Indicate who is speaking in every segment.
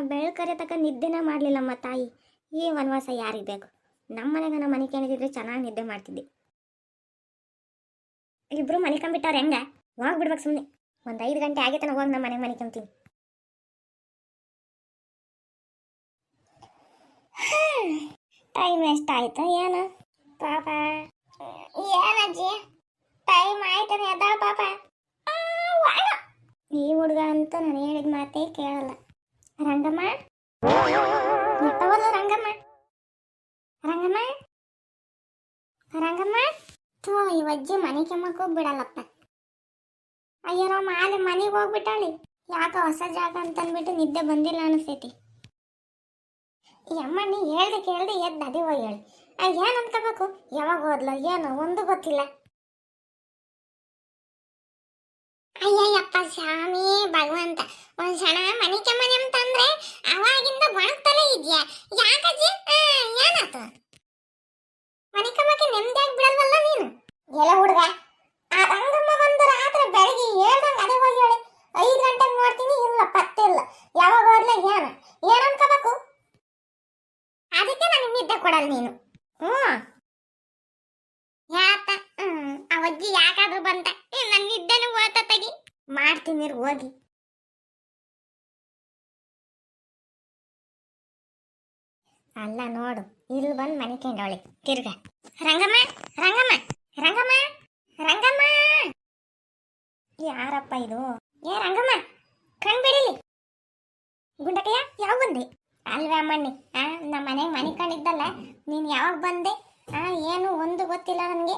Speaker 1: ಬೆಳಕರೆ ತಕ್ಕ ನಿದ್ದೆನೇ ಮಾಡಲಿಲ್ಲಮ್ಮ ತಾಯಿ. ಈ ವನವಾಸ ಯಾರಿಗೆ ಬೇಕು? ನಮ್ಮ ಮನೆಗೆ ನಮ್ಮ ಮನೆ ಕೇಳಿದ್ರೆ ಚೆನ್ನಾಗಿ ನಿದ್ದೆ ಮಾಡ್ತಿದ್ದೆ. ಇಬ್ರು ಮನಿಕೊಂಬಿಟ್ಟವ್ರು ಹೆಂಗ? ಹೋಗ್ಬಿಡ್ಬೇಕು ಸುಮ್ಮನೆ. ಒಂದು 5 ಗಂಟೆ ಆಗೈತನ ಹೋಗಿ ನಮ್ಮ ಮನೆಗೆ ಮನಿಕೊಂತೀನಿ. ಟೈಮ್ ಎಷ್ಟಾಯ್ತು ಏನು ಪಾಪ? ಏನಜ್ಜಿ ಟೈಮ್ ಆಯ್ತಾನೆ ಎದ್ದಾಳ ಪಾಪ. ಈ ಹುಡುಗ ಅಂತೂ ನಾನು ಹೇಳಿದ ಮಾತೇ ಕೇಳಲ್ಲ. ರಂಗಮ್ಮ ಎತ್ತವಲ್ಲ ರಂಗಮ್ಮ, ರಂಗಮ್ಮ, ರಂಗಮ್ಮ. ಥೂ, ಈ ಅಜ್ಜಿ ಮನೆ ಕೆಮ್ಮಕ್ಕೆ ಬಿಡಲ್ಲಪ್ಪ. ಅಯ್ಯರೋ ಮಾಲೆ ಮನೆಗೆ ಹೋಗ್ಬಿಟ್ಟಾಳಿ. ಯಾಕೆ ಹೊಸ ಜಾಗ ಅಂತಂದ್ಬಿಟ್ಟು ನಿದ್ದೆ ಬಂದಿಲ್ಲ ಅನಿಸ್ತೈತಿ. ಈ ಅಮ್ಮ ನೀ ಹೇಳ್ದೆ ಕೇಳ್ದೆ ಎದ್ದು ಅದೇ ಹೋಗಿ ಹೇಳಿ. ಏನು ಅನ್ಕೋಬೇಕು? ಯಾವಾಗ ಹೋದ್ಲು ಏನೋ ಒಂದು ಗೊತ್ತಿಲ್ಲ. ಅಯ್ಯಯ್ಯಪ್ಪ ಸ್ವಾಮಿ ಭಗವಂತ, ಒಂದ್ ಕ್ಷಣ ಮನೆ ಕೆಮ್ಮನೆ ಅಂತಂದ್ರೆ ಅವಾಗಿಂದ ಒಣಗ್ತಲೇ ಇದ್ಯಾ? ಯಾಕಜ್ಜಿ ಏನಾತ? ಮನೆ ಕೆಮ್ಮಕ್ಕೆ ನೆಮ್ಮದಿಯಾಗಿ ಬಿಡಲ್ವಲ್ಲ ನೀನು? ಎಲ್ಲ ಹುಡುಗ, ಆ ರಂಗಮ್ಮ ಬಂದು ರಾತ್ರಿ ಬೆಳಗ್ಗೆ ಹೇಳ್ದಂಗೆ ಅದೇ ಹೋಗಿ ಹೇಳಿ. 5 ಗಂಟೆಗೆ ನೋಡ್ತೀನಿ, ಇಲ್ಲ ಪತ್ತೆ ಇಲ್ಲ. ಯಾವಾಗ ಹೋದ್ಲ ಏನು ಅನ್ಕೋಬೇಕು? ಅದಕ್ಕೆ ನನಗೆ ನಿದ್ದೆ ಕೊಡಲ್ಲ ನೀನು. ಯಾಕ ಅವಜ್ಜಿ ಯಾಕಾದ್ರೂ ಬಂತ? ನನ್ನ ನಿದ್ದೆನೂ ಓತ ತೆಗಿ ಮಾಡ್ತೀನಿ ಹೋಗಿ. ಅಲ್ಲ ನೋಡು, ಇಲ್ಲಿ ಬಂದು ಮನೆ ಕೆಂಡವಳಿ ತಿರ್ಗ. ರಂಗಮ್ಮ, ರಂಗಮ್ಮ, ರಂಗಮ್ಮ, ರಂಗಮ್ಮ. ಯಾರಪ್ಪ ಇದು? ಏ ರಂಗಮ್ಮ, ಕಣ್ ಬಿಡಿಲಿ. ಗುಂಡಕಯ್ಯ ಯಾವ ಬಂದೆ? ಅಲ್ವೇ ಅಮ್ಮಣ್ಣಿ, ನಮ್ಮ ಮನೆಗೆ ಮನೆ ಕಂಡಿದ್ದಲ್ಲ, ನೀನು ಯಾವಾಗ ಬಂದೆ? ಏನು ಒಂದು ಗೊತ್ತಿಲ್ಲ ನನಗೆ.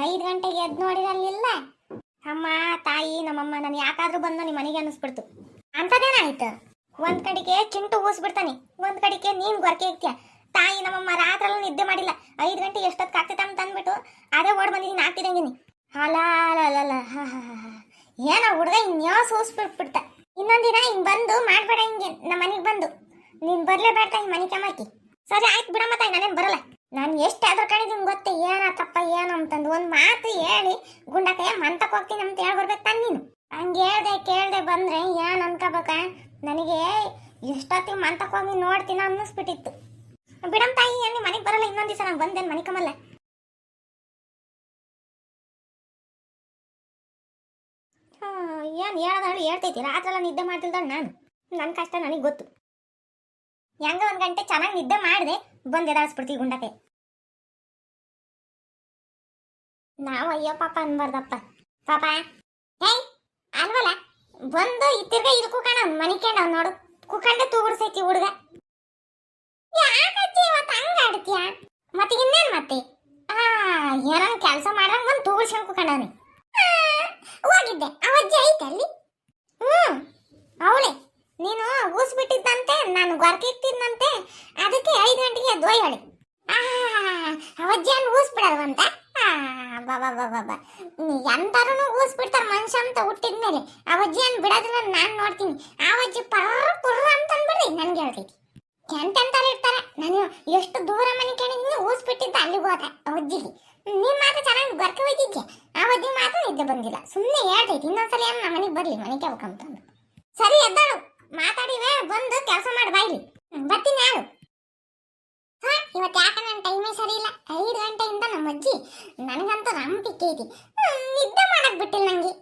Speaker 1: 5 ಗಂಟೆಗೆ ಎದ್ದು ನೋಡಿರಲಿಲ್ಲ. ಅಮ್ಮ ತಾಯಿ ನಮ್ಮಮ್ಮ ನಾನು ಯಾಕಾದ್ರೂ ಬಂದು ನಿಮ್ಮ ಮನೆಗೆ ಅನ್ನಿಸ್ಬಿಡ್ತು. ಅಂಥದ್ದೇನಾಯ್ತು? ಒಂದ್ ಕಡೆಗೆ ಚಿಂಟು ಊಸ್ಬಿಡ್ತಾನೆ, ಒಂದ್ ಕಡೆಗೆ ನೀನ್ ಗೊರಕೆ ಇರ್ತೀಯ. ತಾಯಿ ನಮ್ಮಮ್ಮ ರಾತ್ರೆಲ್ಲ ನಿದ್ದೆ ಮಾಡಿಲ್ಲ. 5 ಗಂಟೆ ಎಷ್ಟೊತ್ತು ಆಗ್ತೈತೆ ಅಂತ ಅಂದ್ಬಿಟ್ಟು ಅದೇ ಓಡ್ ಬಂದಿದ್ದೀನಿ ಆಗ್ತಿದಂಗಿನಿ. ಅಲ್ಲ ಏನೋ ಹುಡುಗ ಇನ್ಯೋ ಸೂಸ್ಬಿಟ್ಬಿಡ್ತ. ಇನ್ನೊಂದಿನ ಹಿಂಗ್ ಬಂದು ಮಾಡ್ಬೇಡ, ಹಿಂಗೆ ನಮ್ಮ ಮನೆಗೆ ಬಂದು ನೀನ್ ಬರ್ಲೇಬೇಡ ಹಿಂಗ್ ಮನೆ ಕೆಮ್ಮಾಕಿ. ಸರಿ ಆಯ್ತು ಬಿಡಮ್ಮ ತಾಯಿ, ನಾನೇನು ಬರಲ್ಲ. ನಾನು ಎಷ್ಟು ಅದ್ರ ಕಣಿದೀನಿ ಗೊತ್ತೇ? ಏನಾತಪ್ಪ ಏನು ಅಂತಂದು ಒಂದು ಮಾತು ಹೇಳಿ ಗುಂಡಕಯ್ಯ ಮಂತಕ್ಕೆ ಹೋಗ್ತೀನಿ ಅಂತ ಹೇಳ್ಬರ್ಬೇಕು ತಾನು ನೀನು. ಹಂಗೆ ಹೇಳ್ದೆ ಕೇಳ್ದೆ ಬಂದ್ರೆ ಏನು ಅನ್ಕೋಬೇಕ? ನನಗೆ ಎಷ್ಟೊತ್ತಿಗೆ ಮಂತಕ್ಕೆ ಹೋಗಿ ನೋಡ್ತೀನ ಅನ್ನಿಸ್ಬಿಟ್ಟಿತ್ತು. ಬಿಡಮ್ ತಾಯಿ, ಏನು ಮನೆಗೆ ಬರಲ್ಲ. ಇನ್ನೊಂದು ದಿವಸ ನಾನು ಬಂದೇನು ಮನೆ ಕಮ್ಮಲ್ಲ. ಏನು ಹೇಳೋದಾಳು ಹೇಳ್ತೈತಿ. ರಾತ್ರೆಲ್ಲ ನಿದ್ದೆ ಮಾಡ್ತಿಲ್ದಾಳು ನಾನು. ನನ್ನ ಕಷ್ಟ ನನಗೆ ಗೊತ್ತು. ಹೆಂಗ 1 ಗಂಟೆ ಚೆನ್ನಾಗಿ ನಿದ್ದೆ ಮಾಡಿದೆ ಬಂದು ಎದಾಳಿಸ್ಬಿಡ್ತೀವಿ ಗುಂಡಕ್ಕೆ. ನಾವು ಅಯ್ಯೋ ಪಾಪ ಅನ್ಬಾರ್ದಪ್ಪ. ಪಾಪ ಏಯ್ ಅಲ್ವಲ್ಲ, ಬಂದು ತಿರ್ಗ ಇದು ಕುಕಣ ಮನಿ ಕೇಳ ನೋಡು, ಕುಕಂಡೆ ತೂಗುಡ್ಸೈತಿ ಹುಡುಗ. ಯಾಕಜ್ಜಿ ಇವತ್ತು ಹಂಗ ಆಡ್ತೀಯ? ಮತ್ತೆ ಇನ್ನೇನು ಮತ್ತೆ? ಏನೋ ಕೆಲಸ ಮಾಡಂಗ ಬಂದು ತೂಗುಡ್ಸ್ಕೊಂಡು ಕುಕಂಡವನಿ. ಹೋಗಿದ್ದೆ ಅವಜ್ಜಿ ಐತೆ ಅಲ್ಲಿ. ಅವಳೆ ನೀನು ಊಸ್ಬಿಟ್ಟಿದ್ದಂತೆ, ನಾನು ಗೊರಕೆ ಇರ್ತಿದ್ದಂತೆ, ಅದಕ್ಕೆ 5 ಗಂಟೆಗೆ ಎದ್ದು ಹೇಳಿ. ಅವಜ್ಜಿಯನ್ನು ಊಸ್ಬಿಡಲ್ವಂತ? ಬಾಬಾ ಎಂತಾರು ಊಸ್ಬಿಡ್ತಾರೆ ಮನುಷ್ಯ ಅಂತ ಹುಟ್ಟಿದ್ಮೇಲೆ. ಅವಜ್ಜಿಯನ್ನು ಬಿಡೋದಿಲ್ಲ ನಾನು ನೋಡ್ತೀನಿ. ಅವಜ್ಜಿ ಪುರ್ರ ಅಂತ ಅಂದ್ಬಿಡ್ರಿ ನನ್ಗೆ ಹೇಳ್ತೈತಿ. ಎಂತೆಂತಾರೆ ಇರ್ತಾರೆ. ನಾನು ಎಷ್ಟು ದೂರ ಮನೆ ಕೇಳಿದ್ದೀನಿ, ಊಸ್ಬಿಟ್ಟಿದ್ದ ಅಲ್ಲಿಗೆ ಹೋದ ಅವಜ್ಜಿಗೆ. ನೀನ್ ಮಾತ್ರ ಚೆನ್ನಾಗಿ ಗೊರಕೆ ಹೋಯ್ತಿದ್ಯ, ಅವಜ್ಜಿ ಮಾತ್ರ ನಿದ್ದೆ ಬಂದಿಲ್ಲ. ಸುಮ್ಮನೆ ಹೇಳ್ತೈತಿ. ಇನ್ನೊಂದ್ಸಲ ನಮ್ಮ ಮನೆಗೆ ಬರ್ಲಿ, ಮನೆಗೆ ಹೋಗ್ಕಂತಂದು. ಸರಿ ಎದ್ದಾಳು, ಮಾತಾಡಿವೆ ಬಂದು ಕೆಲಸ ಮಾಡಿ ಬಾಯ್ಲಿ. ಬರ್ತೀನಿ ಯಾರು? ಇವತ್ತು ಯಾಕೆ ನನ್ನ ಟೈಮೇ ಸರಿ ಇಲ್ಲ. 5 ಗಂಟೆಯಿಂದ ನಮ್ಮ ಅಜ್ಜಿ ನನಗಂತೂ ರಂಪಿಕೆ ಐತಿ. ನಿದ್ದೆ ಮಾಡಕ್ ಬಿಟ್ಟಿಲ್ಲ ನಂಗೆ.